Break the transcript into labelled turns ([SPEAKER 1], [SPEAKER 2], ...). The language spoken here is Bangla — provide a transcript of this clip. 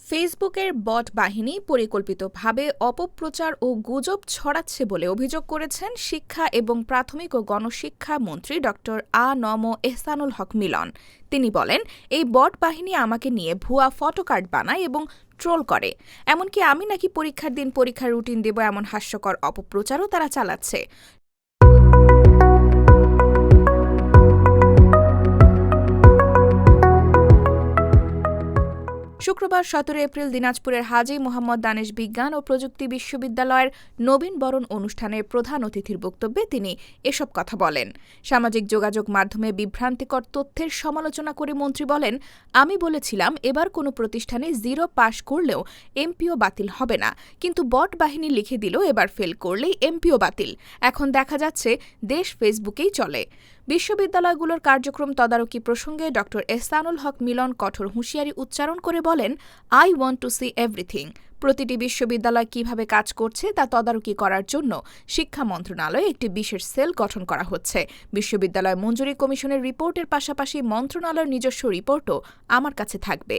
[SPEAKER 1] ফেসবুকের বট বাহিনী পরিকল্পিতভাবে অপপ্রচার ও গুজব ছড়াচ্ছে বলে অভিযোগ করেছেন শিক্ষা এবং প্রাথমিক ও গণশিক্ষা মন্ত্রী ড. আ.ন.ম এহসানুল হক মিলন। তিনি বলেন, এই বট বাহিনী আমাকে নিয়ে ভুয়া ফটোকার্ড বানায় এবং ট্রোল করে। এমনকি আমি নাকি পরীক্ষার দিন পরীক্ষার রুটিন দেব এমন হাস্যকর অপপ্রচারও তারা চালাচ্ছে। শুক্রবার ১৭ এপ্রিল দিনাজপুরের হাজী মোহাম্মদ দানেশ বিজ্ঞান ও প্রযুক্তি বিশ্ববিদ্যালয়ের নবীন বরণ অনুষ্ঠানে প্রধান অতিথির বক্তব্যে তিনি এসব কথা বলেন। সামাজিক যোগাযোগ মাধ্যমে বিভ্রান্তিকর তথ্যের সমালোচনা করে মন্ত্রী বলেন, আমি বলেছিলাম এবার কোনো প্রতিষ্ঠানে 0 পাশ করলেও এমপিও বাতিল হবে না, কিন্তু বট বাহিনী লিখে দিল এবার ফেল করলেই এমপিও বাতিল। এখন দেখা যাচ্ছে দেশ ফেসবুকেই চলে। বিশ্ববিদ্যালয়গুলোর কার্যক্রম তদারকি প্রসঙ্গে ড. এহসানুল হক মিলন কঠোর হুঁশিয়ারি উচ্চারণ করে বলেন, I want to C everything. প্রতিটি বিশ্ববিদ্যালয় কিভাবে কাজ করছে তা তদারকি করার জন্য শিক্ষা মন্ত্রণালয়ে একটি বিশেষ সেল গঠন করা হচ্ছে। বিশ্ববিদ্যালয় মঞ্জুরি কমিশনের রিপোর্টের পাশাপাশি মন্ত্রণালয়ের নিজস্ব রিপোর্টও আমার কাছে থাকবে।